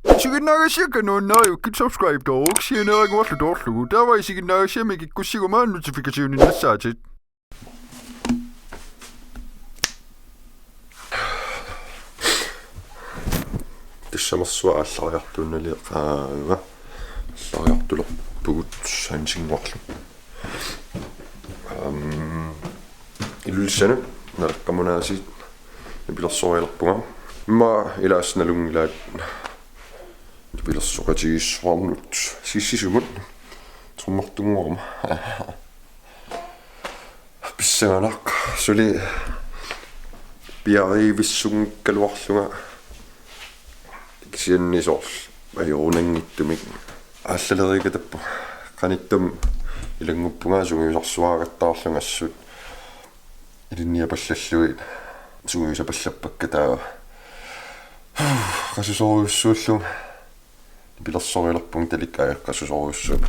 Siissisukkunni nuunnaayukki subscribe took siinaaqu wallu torlugu tava isiginnaasiamiki kussigumaan notificationin nassaatit. Tissamersua allariartuunaliqaaga allariartulorpugut hansingorlu ilulissanu Naleqqamunaasiit nipilersoriarnerpunga imma ilaassnalungilaat nipilersoqatigissuarnut Siissisoqunni trommertunngorama pissanganaq suli piariivissungikkaluarlunga siannisorl ajorunangittumik aallalerigatappu qanittum ilanguppungaa sungiusarsuagattaarlungassut ilinniapallalluit sungiusapallapakka taa qasusoruussuullunga nipilersorialerpung talikkaa qasusoruussuup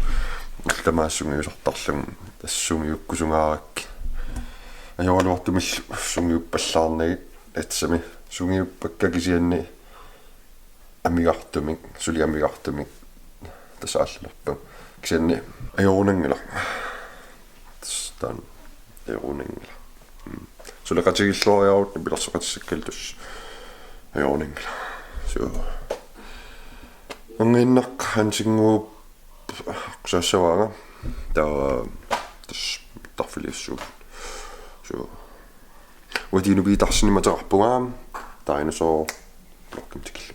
ultamaasungiusartarlung tassungiukkusungaarakki ajorluartumillu sungiuppallaarnagit atsami sungiuppakkakisianni amigartumik suliamigartumik tasaallerpung kisianni ajorunangila tastaan ajorunangila suleqatigilloriarut nipilersoqatissakkaltus ajorunangila so anginnaq hansinguup qusaassavaanga taa tas tarfiliussuut so wadiinupiitarsinimataarpungaam Dynosaw blokkimtikillu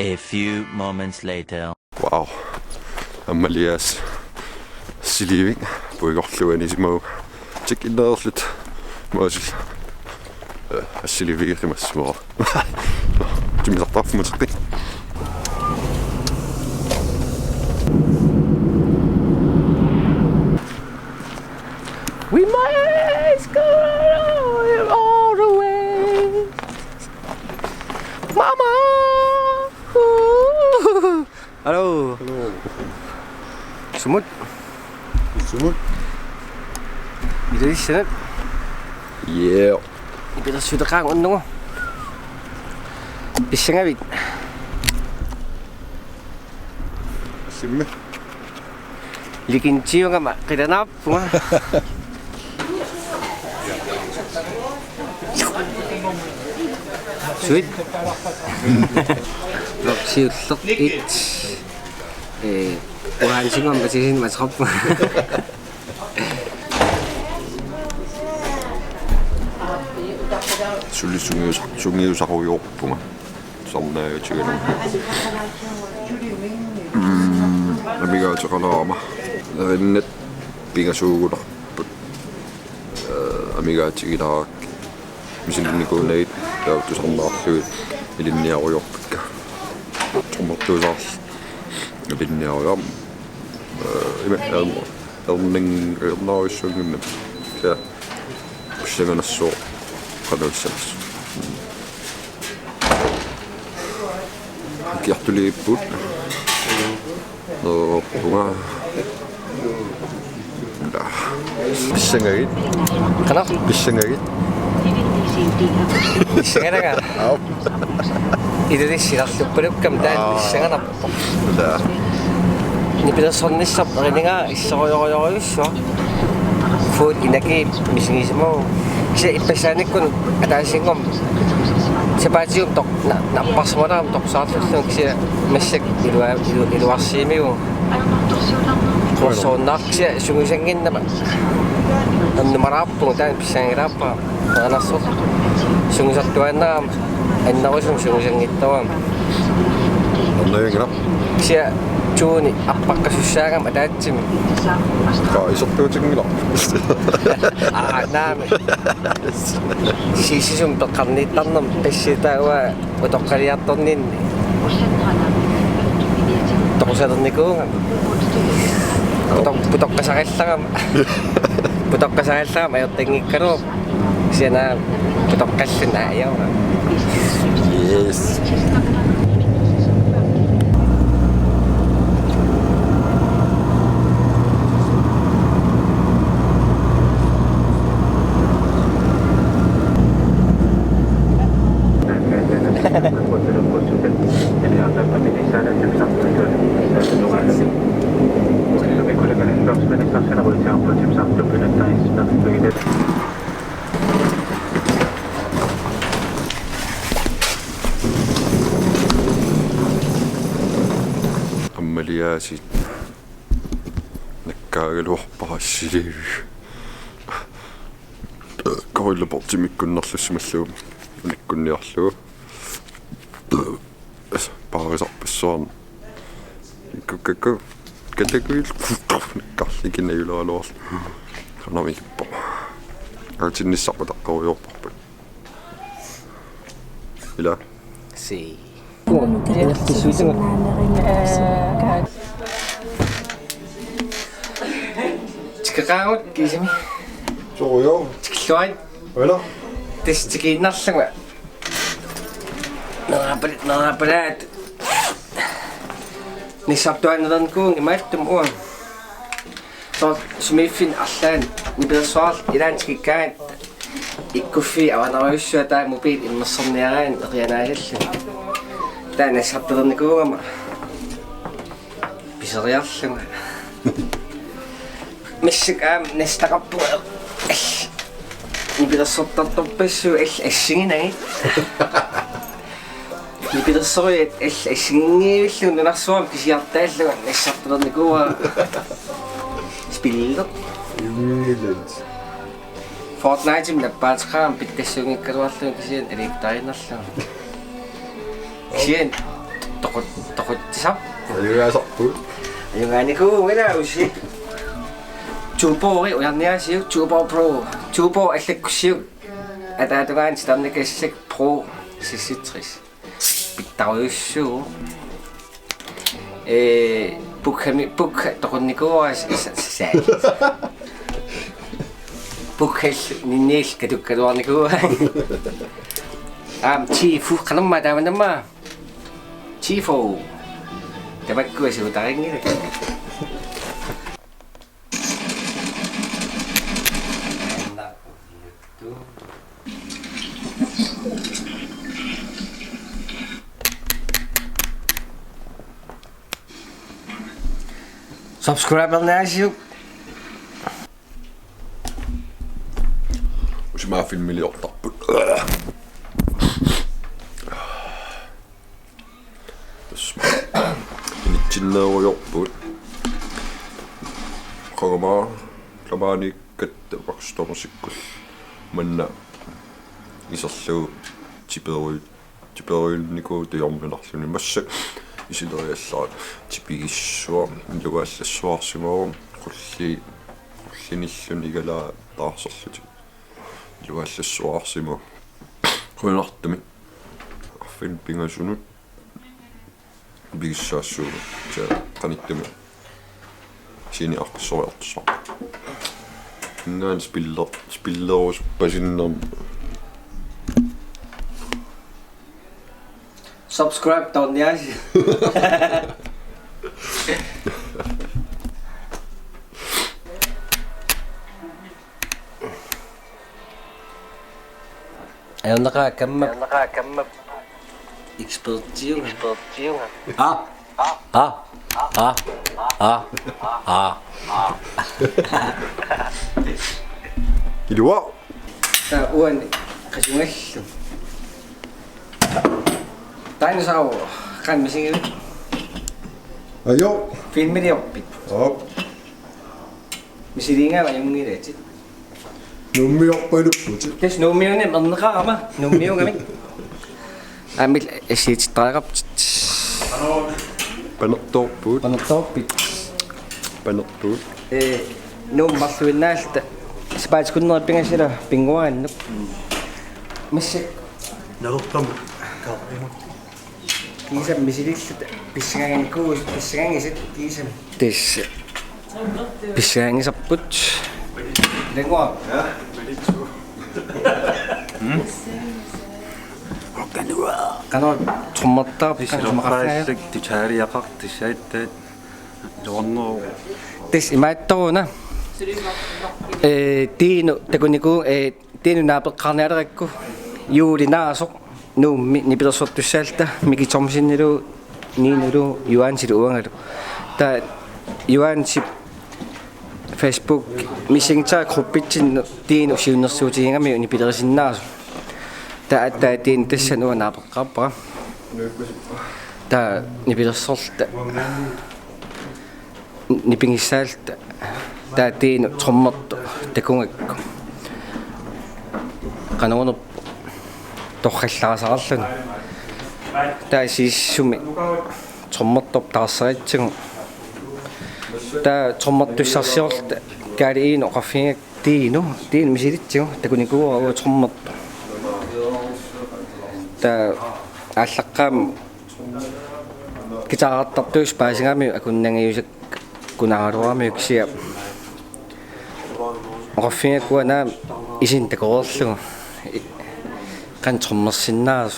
A few moments later. Wow. Amalias siliving puigorluanisimo tikinnerlut moosil assiliviirimassmoo timisartarfumuterti We must go all the way, Mama. Halo. Hello. Sumut. Itu sana. Yeah. Kita sudah kang undung. Bisa ngabit. Simme. Likin cium kan mak kita nap semua. Sweet. Siiссisukk it. Uhansingon pasisin masarap. sungiusaquyuorpunga sarnaayutiganum amigaatiqalaama erinnat pingasuugularput amigaatigilarak misilinnikunagit tautusarnaarluit ilinniarujorpukka trommertuusaarl ilinniarujam ima ernaarissungannam ja pissanganassuo qanuissamas kiartuliipput punga pissangagit Kana? pissangagit Bisa kan? Itu di sini perukam dan bisa kan apa? لا Ni pila sonnissap ini nga isoyoyoyso. Food inaki mismo. Kasi ipesanik kun atasin kom. Sepaci untuk nak pas mana untuk satu tu kasi mesek iluasimi yo. Kosonak kasi sungusengin na ba. Ang marap pun tayo pisang irapa. Nasok sungusatuan na ang ako sungusengit tawam. ano yung grap Kasi Juni, apa kesusahan ada jim? kaisok tuutingila Namin. Siiссisukkunni kannitannom pessitawa utokariatonnin. Tokusatonnikungan. Putokkasakellagam. Putokkasakellagam ayottengikkanu. Siana putokkallin ayaw. yes filmiliarilaarput nakkaagaluarparassili korilleportimikkunnerlussumalluum unikkunniarlugu paarisarpissuarn ikkukku katakuil nakkarlikinayulaluarlu qanamikippa aatinissarpataqquruyorparput ila Si. Tikaqaangut kiisimi. soyo Tikluain. ila Tistikiinnerluga. Naraapalaat. Nissartuanernerkuun imaattum uan. Så sumiffin allaan nipilersuarl ilaantikikkaat ikkuffi avanaruyussua taa mobil immersorniaraan erianaagallu. Taa nassarpelernikugama. Piseriarlunga. Missik nastaqappu nipilersortartorpassu assinginagi. Nipilersoriat assingiivillu nunarsuam kisiartaalluga nassarpelernikugama. Spiller. Fortnite med balskram pittasungikkaluarluun kisian eliiktarinnarluun. Kisian toquttisap. ayugaasarput Ayungaaniku winausi. Tuupori ujarniasiu Tuupor Pro. Tuupor allakkussiu. Ataatugaan starnikassik Pro sissitris. Pittaruyussuu. Buk toqonnikuuras saal. Bukhel ninniil katukkaluarnikuuga. Chifu qanerma taamanamma. Chifu. Tabakkuasiu taringila. Subscribernaasiu. usimaa filmiliortarput initsinneerujorput qamaaniikkat vaqstorsikkul manna iserlugu tiperiulniku tuyorminarluni massak isileriallaat tipigissua lugaallасsuarsimarum qullinillun igalaa taarserluti lugaallасsuarsimu qunartumi arfin pingasunut bigissaassuu sa qanittumi sini arqissoriartussar ngaan spillerusuppasinnerm Subscribe torniasi. Ayunaqakamma expertiunga. ilua Ta uan qasungallu. Dynosaw kan misingi ayo filmiliarput. Misilinga ayungilatit. nummiorpalupput Tes numiune merneqarama nummiungami. Amil asiittaraaqaptit. panertorput Panertorpit. panertut Nummarluinnaalta spaatkunnerpingasila pinguaannup. Missik kiisam misilillut pissanganikuus pissangangisit kiisam. Tes pissangangisarput. Lengua. Kanor trommertaa Pissilorpaallak tutaaliaqartissaat luorneru tes imaattoruna tiinu takuniku tiinu naapeqqarnialerakku juulinaasoq nuummi nipilersortussaalta mikitormisinnilu niinulu juaansilu uangalu ta juaansi Facebook missingtaa gruppitsin tiinu siunnersuutiingami nipilerisinnaasu ta tiin tassan uanaapeqqarpara ta nipilersorta nipingissaalt taatiinu trommertu takungakku qanuunerpu torrallaasarallun taa siissumi trommertorp taarsaritsigu taa trommertussarsiorta kaaliinu qaffingak tiinu misilitsigu takunikuuraa trommertu taa ааллаққаам китаартартуус паасигаами акуннангиусак кунааруарами кисиа оффингакуанаа исин такоорлугу кан трommersinnaavut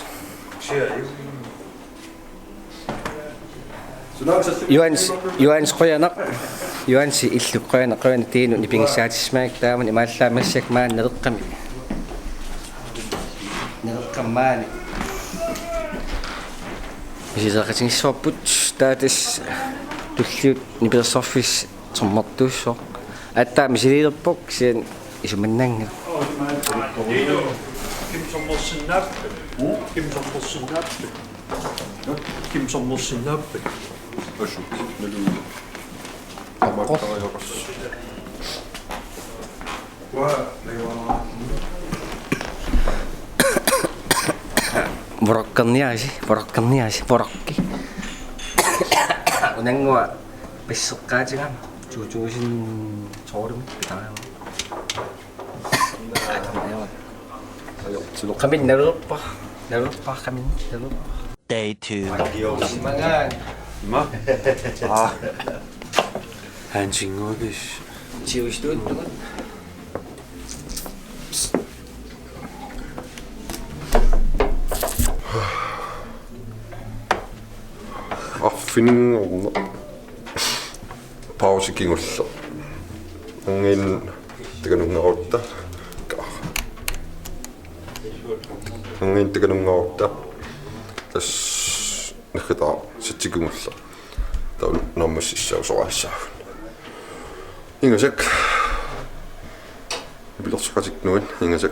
Johannes qoyanaq Johansi illuqqaana qoyana tiinu nipingissaatissmaak taaman imaallaamassak maan nereqqammaani Siissisukkunni taatis tulliut nipilersorfis trommertuussoq attaa misililerpok sian isumannanga Trommersinnaavut Ashut nalu amakarayoqas vorokki unangua pisseqqaatigaam tuutuusin soorumi taama qamin nalerpa qamin Day 2. simangaan Ima? Ah. Han singovis. tiuistuuttugut affininngorna pausikingulla angin takanungaarutta angin takanungaarutta tas nakhitaa sitsikingulla taun nammassissausorassaagun ingasak pilersoqatiknuin ingasak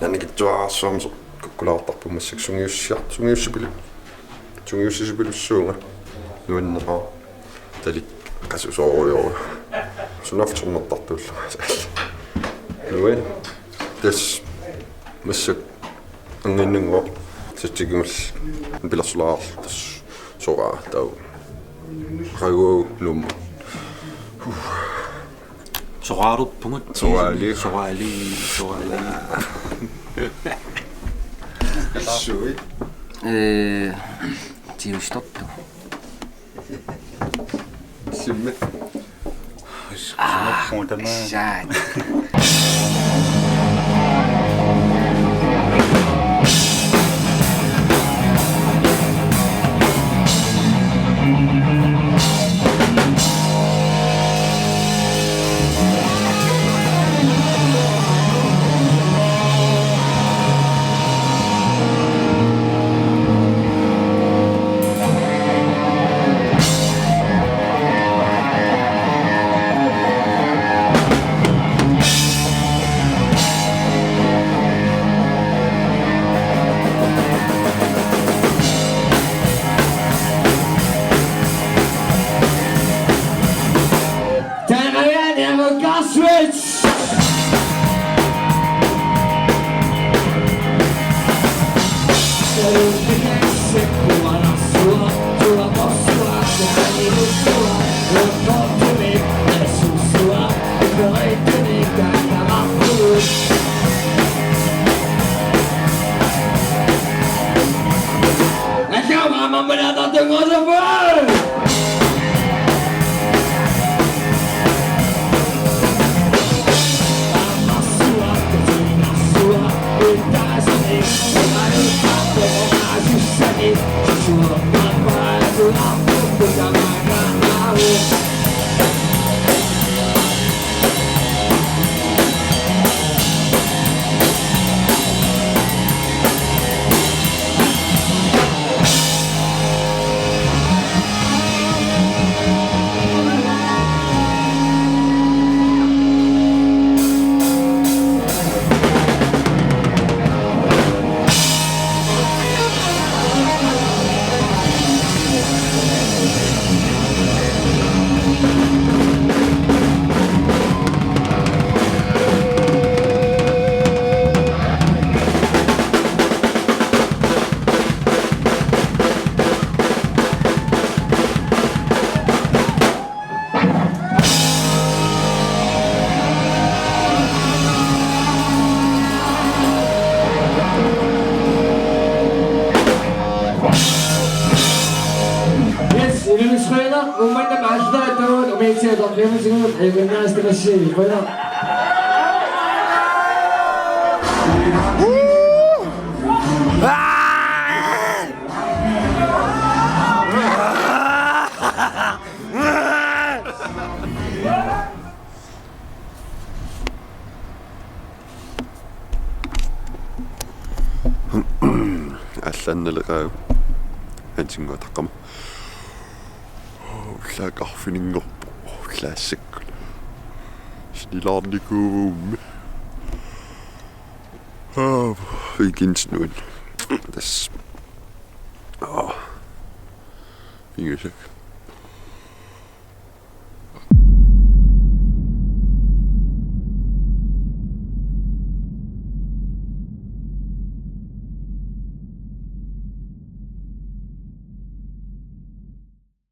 nanikittuaarsuamso kukkulaartarpummassak sungiussipilussuunga nuinneraa talik qasusooriorua sunaftornertartuulla nuin tas massak anginnungo sitsikingull pilersolaar tas soraa tau raguu lummu Soraaruppungut. Soraali. Sui. tiuistuttu Simme. saat ummayna macalda tawood umaysiya doqyama sigun hayganaa istabashii wala аллаанналеqaag антингуатаққама уллаақарфинингорпу уллаассаккут снилаарникуумми викинснуин тас ингисак